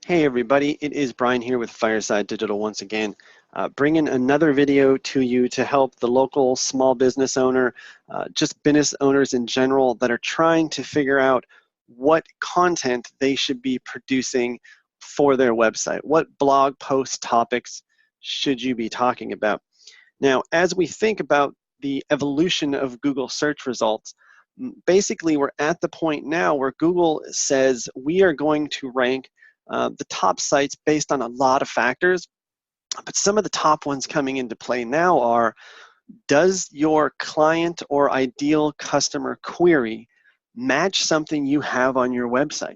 Hey everybody, it is Brian here with Fireside Digital once again, bringing another video to you to help the local small business owner, just business owners in general that are trying to figure out what content they should be producing for their website. What blog post topics should you be talking about? Now, as we think about the evolution of Google search results, basically we're at the point now where Google says we are going to rank the top sites based on a lot of factors, but some of the top ones coming into play now are, does your client or ideal customer query match something you have on your website?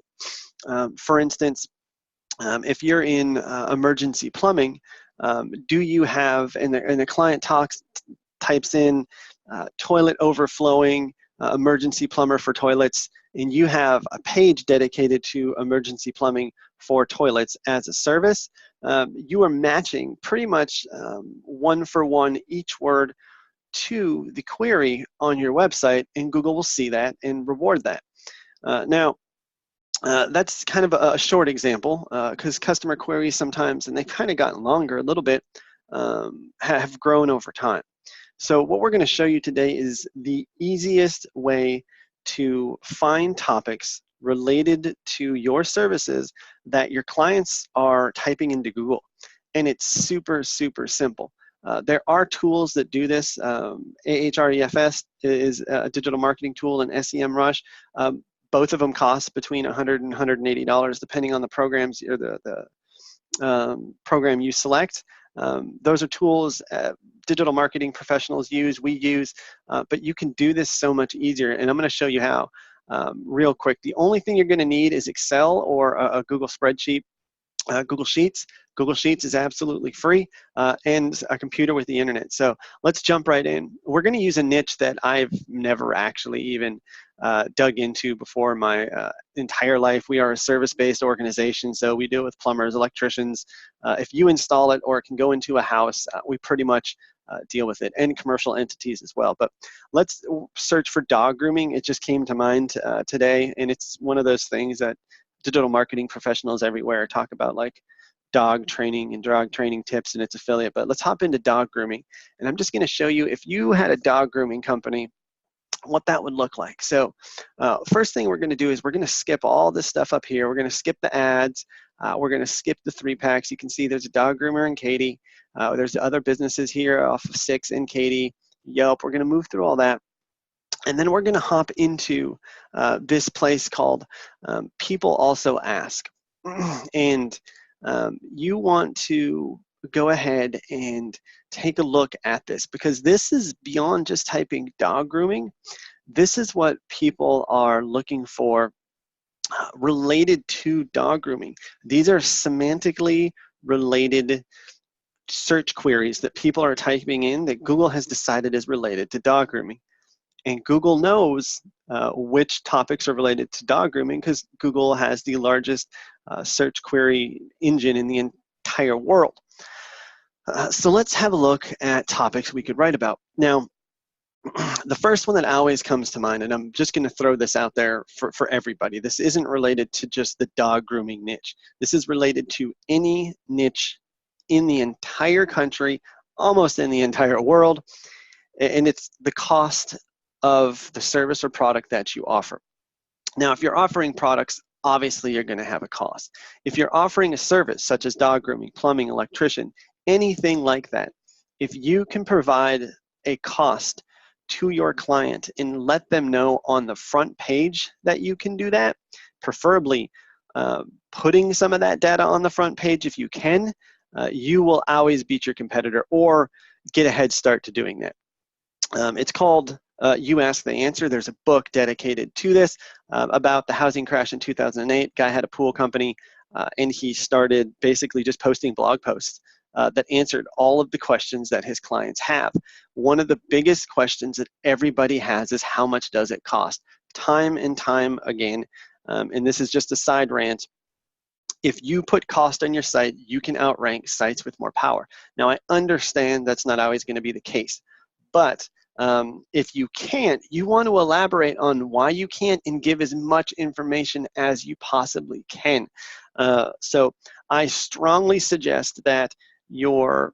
For instance, if you're in emergency plumbing, do you have, and the client types in toilet overflowing, emergency plumber for toilets, and you have a page dedicated to emergency plumbing for toilets as a service, you are matching pretty much one for one each word to the query on your website, and Google will see that and reward that. Now, that's kind of a short example because customer queries sometimes, and they've kind of gotten longer a little bit, have grown over time. So what we're going to show you today is the easiest way to find topics related to your services that your clients are typing into Google. And it's super, super simple. There are tools that do this. Ahrefs is a digital marketing tool, and SEMrush. Both of them cost between $100 and $180, depending on the programs or the program you select. Those are tools digital marketing professionals use, we use, but you can do this so much easier, and I'm going to show you how real quick. The only thing you're going to need is Excel or a Google spreadsheet. Google Sheets. Google Sheets is absolutely free, and a computer with the internet. So let's jump right in. We're going to use a niche that I've never actually even dug into before in my entire life. We are a service-based organization, so we deal with plumbers, electricians. If you install it or it can go into a house, we pretty much deal with it, and commercial entities as well. But let's search for dog grooming. It just came to mind today, and it's one of those things that digital marketing professionals everywhere talk about, like dog training and dog training tips and its affiliate. But let's hop into dog grooming, and I'm just going to show you, if you had a dog grooming company, what that would look like. So first thing we're going to do is we're going to skip all this stuff up here. We're going to skip the ads. We're going to skip the 3-packs. You can see there's a dog groomer in Katy. There's other businesses here off of 6 in Katy, Yelp. We're going to move through all that. And then we're going to hop into this place called People Also Ask. And you want to go ahead and take a look at this, because this is beyond just typing dog grooming. This is what people are looking for related to dog grooming. These are semantically related search queries that people are typing in that Google has decided is related to dog grooming. And Google knows which topics are related to dog grooming because Google has the largest search query engine in the entire world. So let's have a look at topics we could write about. Now, the first one that always comes to mind, and I'm just going to throw this out there for everybody. This isn't related to just the dog grooming niche. This is related to any niche in the entire country, almost in the entire world, and it's the cost of the service or product that you offer. Now, if you're offering products, obviously you're going to have a cost. If you're offering a service such as dog grooming, plumbing, electrician, anything like that, if you can provide a cost to your client and let them know on the front page that you can do that, preferably putting some of that data on the front page if you can, you will always beat your competitor or get a head start to doing that. It's called You Ask, They Answer. There's a book dedicated to this about the housing crash in 2008. Guy had a pool company, and he started basically just posting blog posts that answered all of the questions that his clients have. One of the biggest questions that everybody has is, how much does it cost? Time and time again, and this is just a side rant, if you put cost on your site, you can outrank sites with more power. Now, I understand that's not always going to be the case, but If you can't, you want to elaborate on why you can't and give as much information as you possibly can. So I strongly suggest that your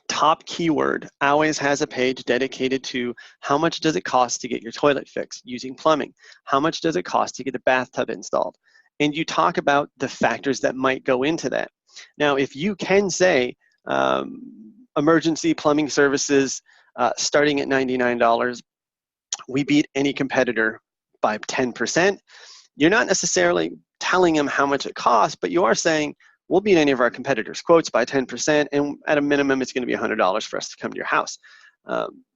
top keyword always has a page dedicated to how much does it cost to get your toilet fixed using plumbing? How much does it cost to get a bathtub installed? And you talk about the factors that might go into that. Now, if you can say emergency plumbing services starting at $99, we beat any competitor by 10%, you're not necessarily telling them how much it costs, but you are saying, we'll beat any of our competitors' quotes by 10%, and at a minimum, it's going to be $100 for us to come to your house.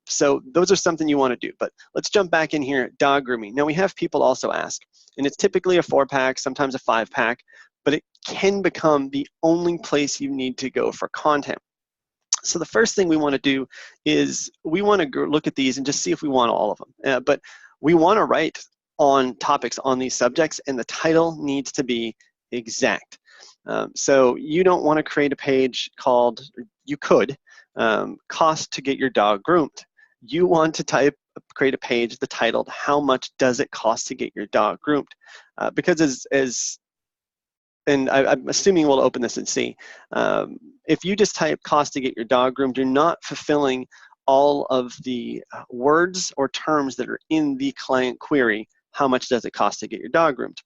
So those are something you want to do. But let's jump back in here, dog grooming. Now, we have people also ask, and it's typically a 4-pack, sometimes a 5-pack, but it can become the only place you need to go for content. So the first thing we want to do is we want to look at these and just see if we want all of them. But we want to write on topics on these subjects, and the title needs to be exact. So you don't want to create a page called, you could, cost to get your dog groomed. You want to create a page that's titled, how much does it cost to get your dog groomed? Because and I'm assuming we'll open this and see, if you just type cost to get your dog groomed, you're not fulfilling all of the words or terms that are in the client query. How much does it cost to get your dog groomed?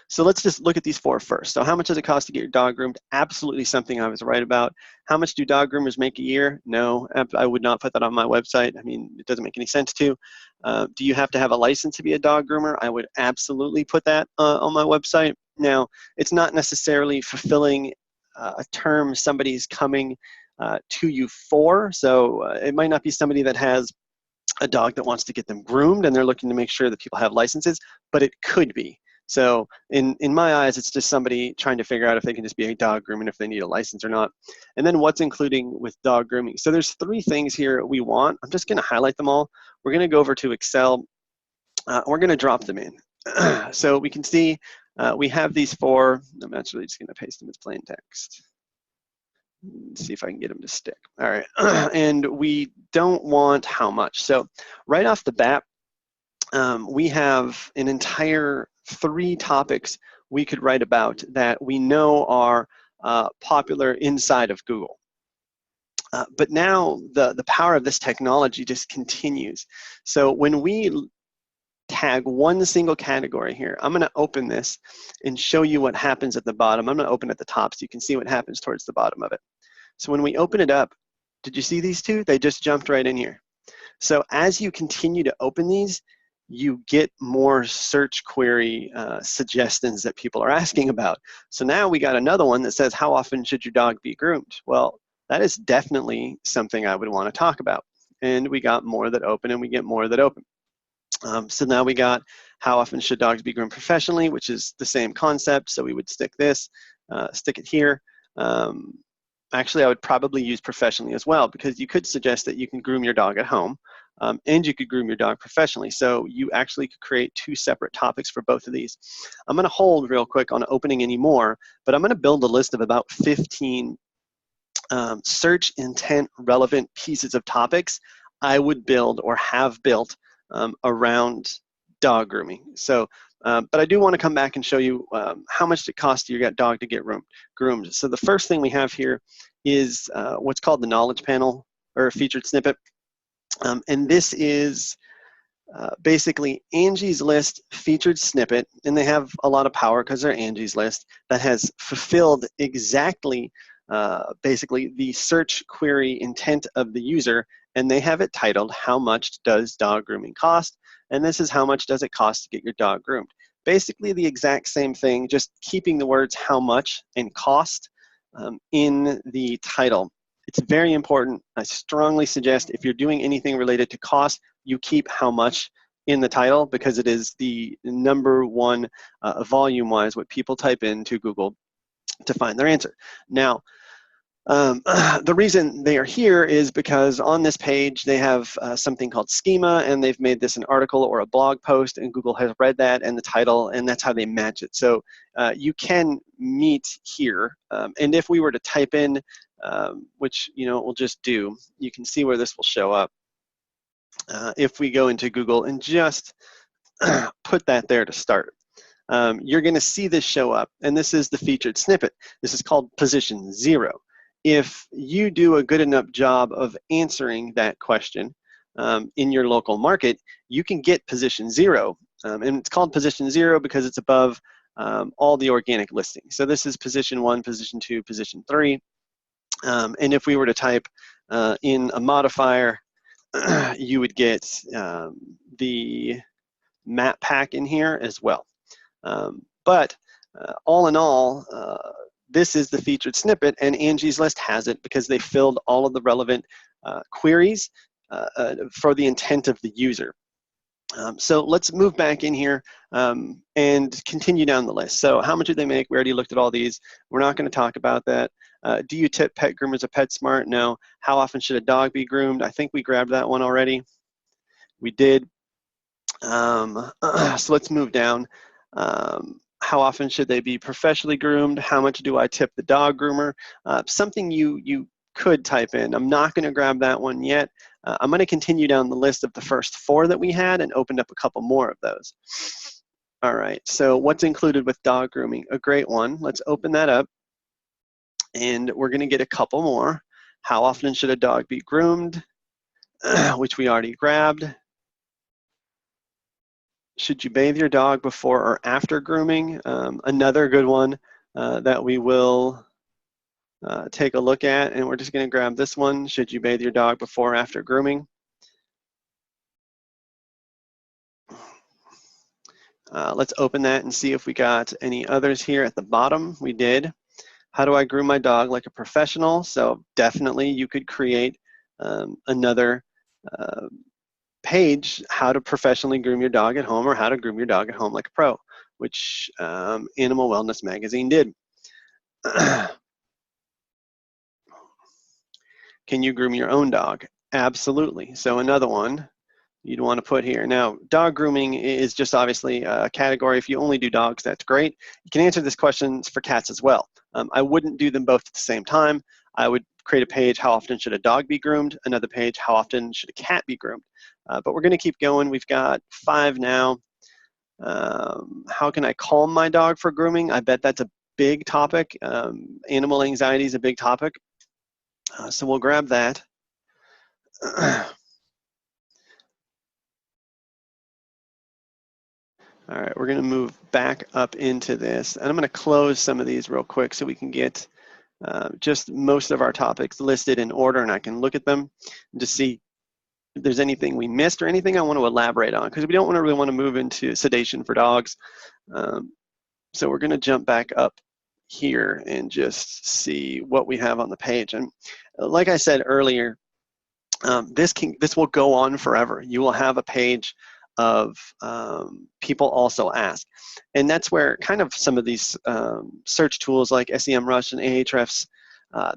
So let's just look at these 4 first. So how much does it cost to get your dog groomed? Absolutely something I was right about. How much do dog groomers make a year? No, I would not put that on my website. I mean, it doesn't make any sense to. Do you have to have a license to be a dog groomer? I would absolutely put that on my website. Now, it's not necessarily fulfilling a term somebody's coming to you for. So it might not be somebody that has a dog that wants to get them groomed and they're looking to make sure that people have licenses, but it could be. So in my eyes, it's just somebody trying to figure out if they can just be a dog groomer and if they need a license or not. And then what's including with dog grooming. So there's 3 things here we want. I'm just going to highlight them all. We're going to go over to Excel. We're going to drop them in. So we can see we have these 4. I'm actually just going to paste them as plain text. Let's see if I can get them to stick. All right. And we don't want how much. So right off the bat, we have an entire 3 topics we could write about that we know are popular inside of Google. But now the power of this technology just continues. So when we tag one single category here, I'm going to open this and show you what happens at the bottom. I'm going to open at the top so you can see what happens towards the bottom of it. So when we open it up, did you see these 2? They just jumped right in here. So as you continue to open these, you get more search query suggestions that people are asking about. So now we got another one that says, how often should your dog be groomed? Well, that is definitely something I would want to talk about. And we got more that open, and we get more that open. So now we got, how often should dogs be groomed professionally, which is the same concept. So we would stick this, stick it here. Actually, I would probably use professionally as well, because you could suggest that you can groom your dog at home. And you could groom your dog professionally. So you actually could create 2 separate topics for both of these. I'm going to hold real quick on opening any more, but I'm going to build a list of about 15 search intent relevant pieces of topics I would build or have built around dog grooming. So, but I do want to come back and show you how much it costs your dog to get groomed. So the first thing we have here is what's called the knowledge panel, or featured snippet. And this is basically Angie's List featured snippet, and they have a lot of power because they're Angie's List, that has fulfilled exactly basically the search query intent of the user, and they have it titled, how much does dog grooming cost? And this is how much does it cost to get your dog groomed. Basically the exact same thing, just keeping the words how much and cost in the title. It's very important. I strongly suggest if you're doing anything related to cost, you keep how much in the title, because it is the #1 volume-wise what people type into Google to find their answer. Now, the reason they are here is because on this page they have something called schema, and they've made this an article or a blog post, and Google has read that and the title, and that's how they match it. So you can meet here, and if we were to type in, which we'll just do, you can see where this will show up. if we go into Google and just put that there to start, you're going to see this show up, and this is the featured snippet. This is called position 0. If you do a good enough job of answering that question in your local market, you can get position 0. And it's called position 0 because it's above all the organic listings. So this is position 1, position 2, position 3. And if we were to type in a modifier, you would get the map pack in here as well. But all in all, this is the featured snippet, and Angie's List has it because they filled all of the relevant queries for the intent of the user. So let's move back in here and continue down the list. So how much did they make? We already looked at all these. We're not going to talk about that. Do you tip pet groomers at PetSmart? No. How often should a dog be groomed? I think we grabbed that one already. We did. So let's move down. How often should they be professionally groomed? How much do I tip the dog groomer? Something you could type in. I'm not going to grab that one yet. I'm going to continue down the list of the first 4 that we had and opened up a couple more of those. All right, so what's included with dog grooming? A great one. Let's open that up, and we're going to get a couple more. How often should a dog be groomed? Which we already grabbed. Should you bathe your dog before or after grooming? Another good one that we will take a look at, and we're just going to grab this one. Should you bathe your dog before or after grooming? Let's open that and see if we got any others here at the bottom. We did. How do I groom my dog like a professional? So definitely you could create another page, how to professionally groom your dog at home, or how to groom your dog at home like a pro, which Animal Wellness Magazine did. Can you groom your own dog? Absolutely. So another one you'd want to put here. Now, dog grooming is just obviously a category. If you only do dogs, that's great. You can answer this question for cats as well. I wouldn't do them both at the same time. I would create a page, how often should a dog be groomed? Another page, how often should a cat be groomed? But we're going to keep going. We've got 5 now. How can I calm my dog for grooming? I bet that's a big topic. Animal anxiety is a big topic. So we'll grab that. All right, we're going to move back up into this, and I'm going to close some of these real quick so we can get just most of our topics listed in order, and I can look at them to see if there's anything we missed or anything I want to elaborate on, because we don't really want to move into sedation for dogs. So we're going to jump back up here and just see what we have on the page. And like I said earlier, this will go on forever. You will have a page of people also ask, and that's where kind of some of these search tools like SEMrush and Ahrefs,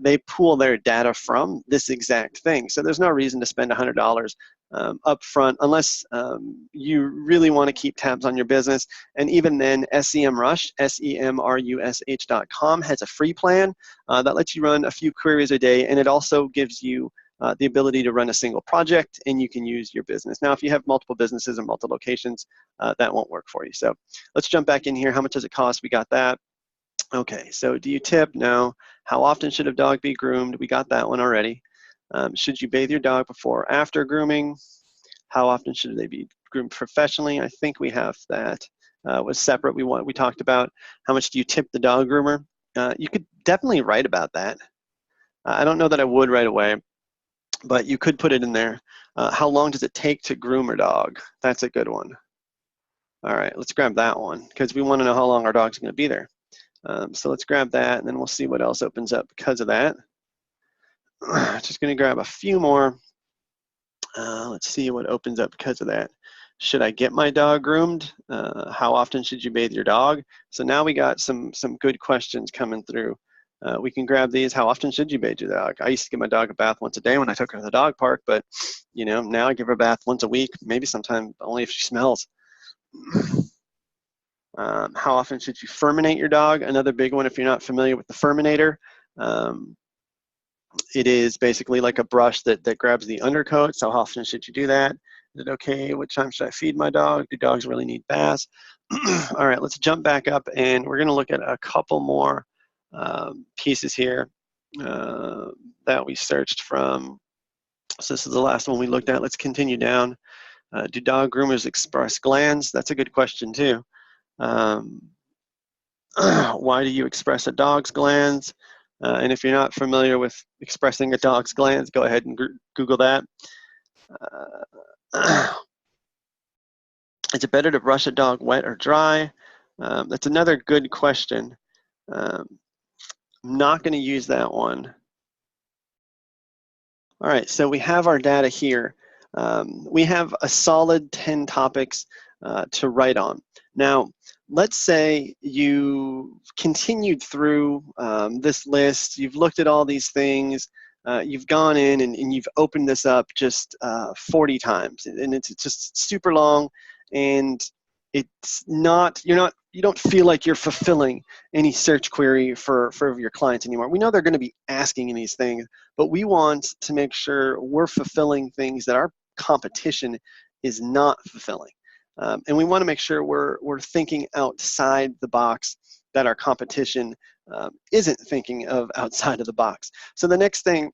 they pool their data from this exact thing. So there's no reason to spend $100 up front unless you really want to keep tabs on your business. And even then, SEMrush, SEMrush.com, has a free plan that lets you run a few queries a day, and it also gives you the ability to run a single project, and you can use your business. Now, if you have multiple businesses and multiple locations, that won't work for you. So let's jump back in here. How much does it cost? We got that. Okay, so do you tip? No. How often should a dog be groomed? We got that one already. Should you bathe your dog before or after grooming? How often should they be groomed professionally? I think we have that. Was separate. We talked about how much do you tip the dog groomer? You could definitely write about that. I don't know that I would right away, but you could put it in there. How long does it take to groom a dog? That's a good one. All right, let's grab that one because we want to know how long our dog's going to be there. So let's grab that, and then we'll see what else opens up because of that. Just going to grab a few more. Let's see what opens up because of that. Should I get my dog groomed? How often should you bathe your dog? So now we got some good questions coming through. We can grab these. How often should you bathe your dog? I used to give my dog a bath once a day when I took her to the dog park, but now I give her a bath once a week, maybe sometime only if she smells. How often should you furminate your dog? Another big one if you're not familiar with the Furminator. It is basically like a brush that grabs the undercoat. So how often should you do that? Is it okay? What time should I feed my dog? Do dogs really need baths? All right, let's jump back up, and we're going to look at a couple more pieces here that we searched from. So this is the last one we looked at. Let's continue down. Do dog groomers express glands? That's a good question too. Why do you express a dog's glands? And if you're not familiar with expressing a dog's glands, go ahead and Google that. Is it better to brush a dog wet or dry? That's another good question. I'm not going to use that one. All right, so we have our data here. We have a solid 10 topics to write on. Now, let's say you continued through this list, you've looked at all these things, you've gone in and you've opened this up just 40 times, and it's just super long, and it's not, you don't feel like you're fulfilling any search query for your clients anymore. We know they're going to be asking these things, but we want to make sure we're fulfilling things that our competition is not fulfilling. And we want to make sure we're thinking outside the box that our competition isn't thinking of outside of the box. So the next thing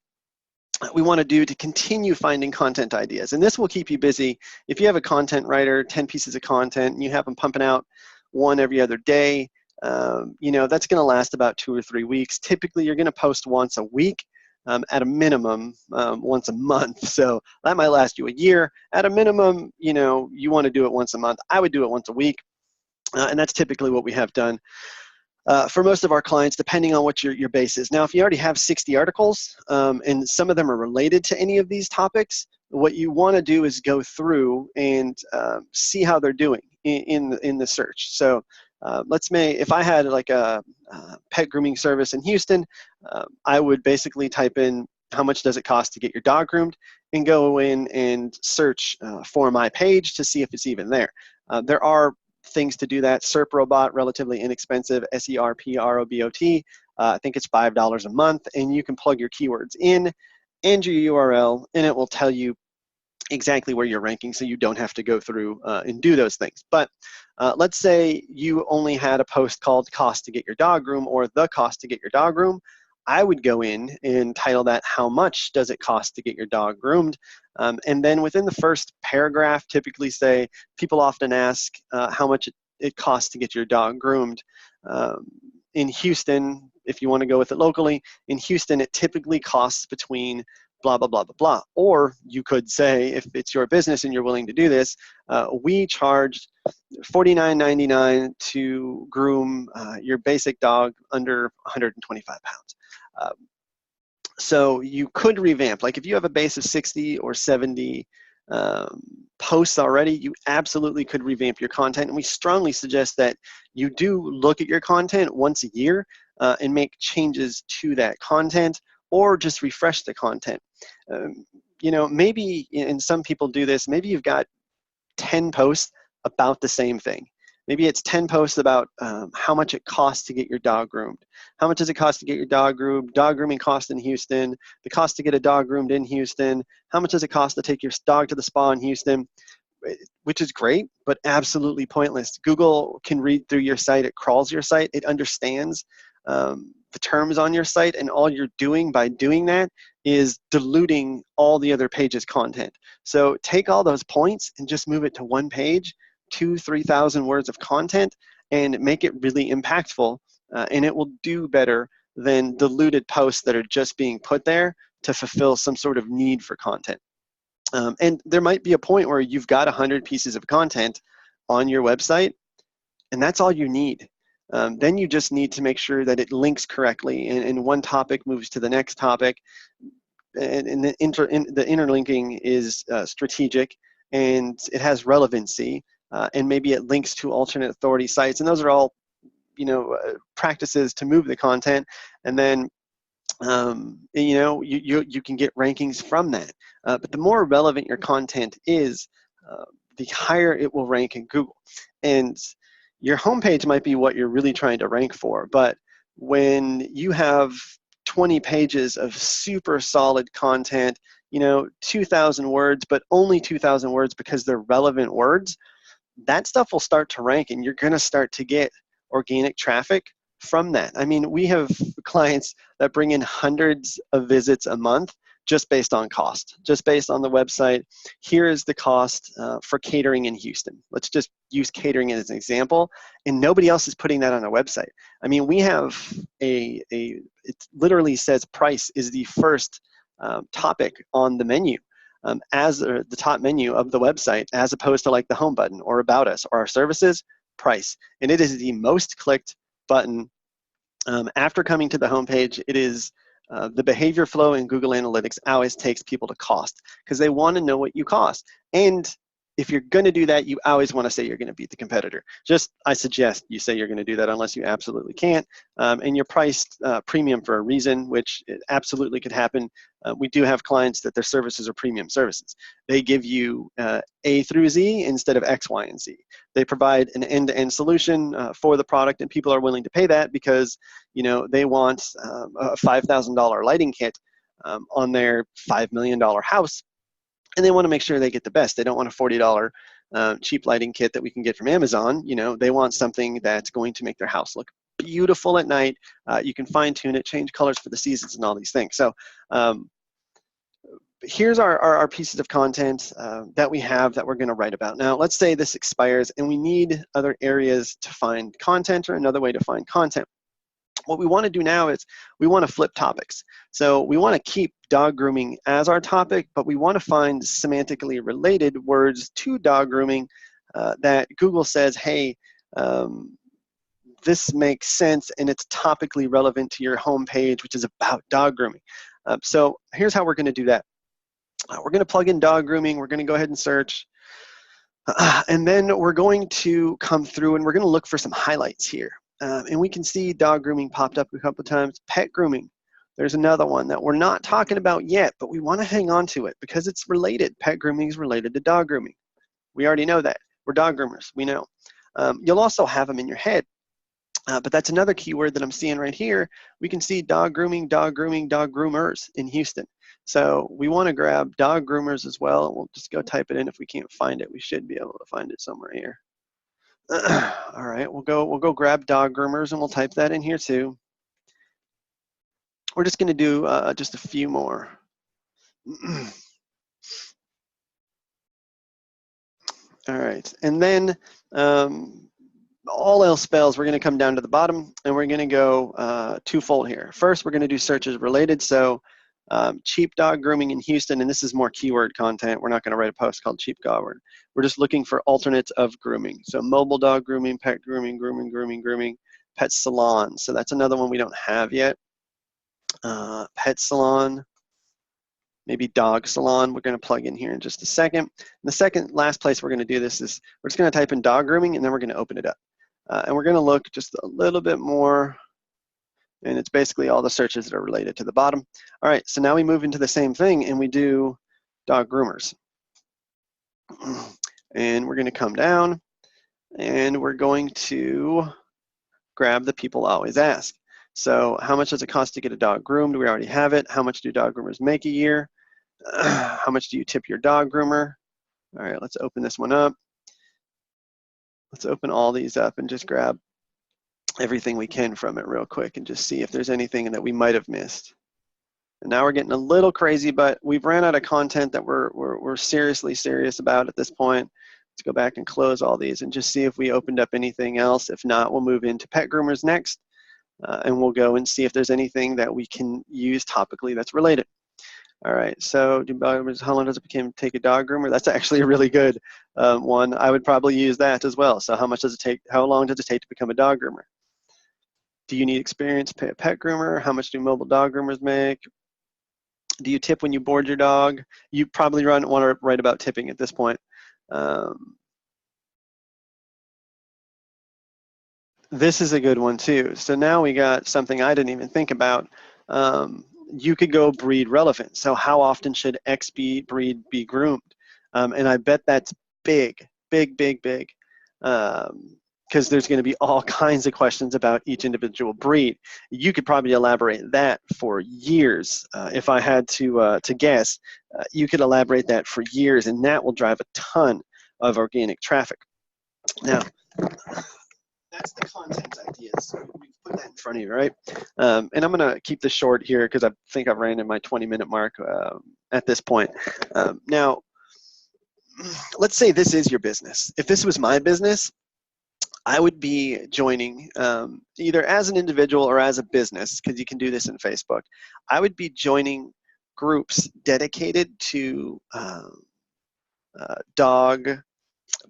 we want to do to continue finding content ideas, and this will keep you busy. If you have a content writer, 10 pieces of content, and you have them pumping out one every other day, that's going to last about 2 or 3 weeks. Typically, you're going to post once a week. At a minimum, once a month. So that might last you a year. At a minimum, you want to do it once a month. I would do it once a week, and that's typically what we have done for most of our clients, depending on what your base is. Now, if you already have 60 articles, and some of them are related to any of these topics, what you want to do is go through and see how they're doing in the search. So if I had like a pet grooming service in Houston, I would basically type in how much does it cost to get your dog groomed, and go in and search for my page to see if it's even there. There are things to do that. SERPRobot, relatively inexpensive, SERPROBOT. I think it's $5 a month, and you can plug your keywords in and your URL, and it will tell you exactly where you're ranking, so you don't have to go through and do those things. But let's say you only had a post called cost to get your dog groomed, or the cost to get your dog groomed. I would go in and title that how much does it cost to get your dog groomed, and then within the first paragraph typically say, people often ask how much it costs to get your dog groomed. In Houston, if you want to go with it locally, in Houston it typically costs between blah, blah, blah, blah, blah. Or you could say, if it's your business and you're willing to do this, we charge $49.99 to groom your basic dog under 125 pounds. So you could revamp. Like if you have a base of 60 or 70 posts already, you absolutely could revamp your content. And we strongly suggest that you do look at your content once a year and make changes to that content, or just refresh the content. Maybe, and some people do this, maybe you've got 10 posts about the same thing. Maybe it's 10 posts about how much it costs to get your dog groomed. How much does it cost to get your dog groomed? Dog grooming cost in Houston. The cost to get a dog groomed in Houston. How much does it cost to take your dog to the spa in Houston? Which is great, but absolutely pointless. Google can read through your site. It crawls your site. It understands the terms on your site, and all you're doing by doing that is diluting all the other page's content. So take all those points and just move it to one page, 2,000-3,000 words of content, and make it really impactful, and it will do better than diluted posts that are just being put there to fulfill some sort of need for content. And there might be a point where you've got 100 pieces of content on your website, and that's all you need. Then you just need to make sure that it links correctly, and one topic moves to the next topic, and the interlinking is strategic, and it has relevancy, and maybe it links to alternate authority sites, and those are all practices to move the content, and then you can get rankings from that. But the more relevant your content is, the higher it will rank in Google. And your homepage might be what you're really trying to rank for, but when you have 20 pages of super solid content, you know, 2,000 words, but only 2,000 words because they're relevant words, that stuff will start to rank and you're going to start to get organic traffic from that. I mean, we have clients that bring in hundreds of visits a month just based on cost, just based on the website. Here is the cost for catering in Houston. Let's just use catering as an example, and nobody else is putting that on our website. I mean, we have it literally says price is the first topic on the menu. As the top menu of the website, as opposed to like the home button or about us or our services, price. And it is the most clicked button. After coming to the homepage, it is the behavior flow in Google Analytics always takes people to cost because they want to know what you cost. And if you're going to do that, you always want to say you're going to beat the competitor. I suggest you say you're going to do that unless you absolutely can't. And you're priced premium for a reason, which it absolutely could happen. We do have clients that their services are premium services. They give you A through Z instead of X, Y, and Z. They provide an end-to-end solution for the product, and people are willing to pay that because, you know, they want a $5,000 lighting kit on their $5 million house. And they want to make sure they get the best. They don't want a $40 cheap lighting kit that we can get from Amazon. You know, they want something that's going to make their house look beautiful at night. You can fine tune it, change colors for the seasons and all these things. So here's our pieces of content that we have that we're going to write about. Now, let's say this expires and we need other areas to find content or another way to find content. What we want to do now is we want to flip topics. So we want to keep dog grooming as our topic, but we want to find semantically related words to dog grooming that Google says, hey, this makes sense and it's topically relevant to your homepage, which is about dog grooming. So here's how we're going to do that. We're going to plug in dog grooming. We're going to go ahead and search. And then we're going to come through and we're going to look for some highlights here. And we can see dog grooming popped up a couple of times. Pet grooming, there's another one that we're not talking about yet, but we want to hang on to it because it's related. Pet grooming is related to dog grooming. We already know that. We're dog groomers, we know. You'll also have them in your head, but that's another keyword that I'm seeing right here. We can see dog grooming, dog groomers in Houston. So we want to grab dog groomers as well. We'll just go type it in. If we can't find it, we should be able to find it somewhere here. All right, we'll go grab dog groomers and we'll type that in here too. We're just going to do just a few more. All right, and then all else fails, we're going to come down to the bottom and we're going to go twofold here. First, we're going to do searches related. So cheap dog grooming in Houston, and this is more keyword content. We're not going to write a post called cheap dog. We're just looking for alternates of grooming. So mobile dog grooming, pet grooming, grooming, pet salon. So that's another one we don't have yet. Pet salon, maybe dog salon. We're going to plug in here in just a second. And the last place we're going to do this is we're just going to type in dog grooming and then we're going to open it up. And we're going to look just a little bit more. And it's basically all the searches that are related to the bottom. All right, so now we move into the same thing and we do dog groomers. And we're going to come down and we're going to grab the people always ask. So how much does it cost to get a dog groomed? We already have it. How much do dog groomers make a year? How much do you tip your dog groomer? All right, let's open this one up. Let's open all these up and just grab everything we can from it real quick and just see if there's anything that we might have missed. And now we're getting a little crazy, but we've ran out of content that we're seriously serious about at this point. Let's go back and close all these and just see if we opened up anything else. If not, we'll move into pet groomers next, and we'll go and see if there's anything that we can use topically that's related. All right, so how long does it take a dog groomer? That's actually a really good one. I would probably use that as well. So how long does it take to become a dog groomer? Do you need experience to pay a pet groomer? How much do mobile dog groomers make? Do you tip when you board your dog? You probably want to write about tipping at this point. This is a good one too. So now we got something I didn't even think about. You could go breed relevant. So how often should X breed be groomed? And I bet that's big. because there's going to be all kinds of questions about each individual breed. You could probably elaborate that for years. If I had to guess, you could elaborate that for years, and that will drive a ton of organic traffic. Now, that's the content ideas. We put that in front of you, right? And I'm going to keep this short here because I think I've ran in my 20-minute mark at this point. Now, let's say this is your business. If this was my business, I would be joining either as an individual or as a business, because you can do this in Facebook. I would be joining groups dedicated to dog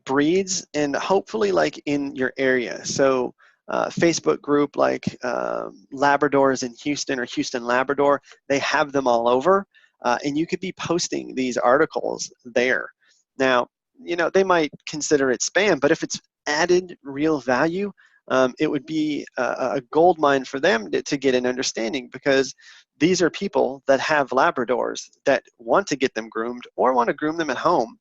breeds, and hopefully like in your area. So Facebook group like Labradors in Houston or Houston Labrador, they have them all over, and you could be posting these articles there. Now, you know, they might consider it spam, but if it's added real value, it would be a gold mine for them to get an understanding, because these are people that have Labradors that want to get them groomed or want to groom them at home.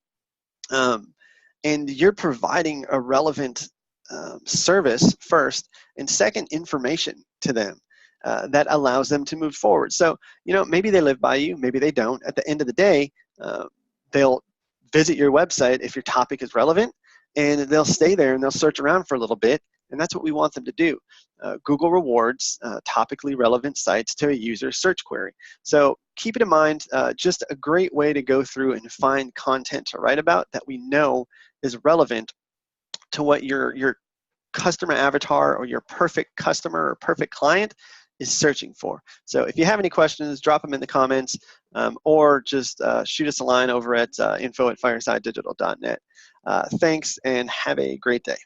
And you're providing a relevant service first, and second, information to them that allows them to move forward. So, you know, maybe they live by you, maybe they don't. At the end of the day, they'll visit your website if your topic is relevant, and they'll stay there and they'll search around for a little bit, and that's what we want them to do. Google rewards topically relevant sites to a user search query. So keep it in mind, just a great way to go through and find content to write about that we know is relevant to what your customer avatar or your perfect customer or perfect client is searching for. So if you have any questions, drop them in the comments, or just shoot us a line over at info@firesidedigital.net. Thanks, and have a great day.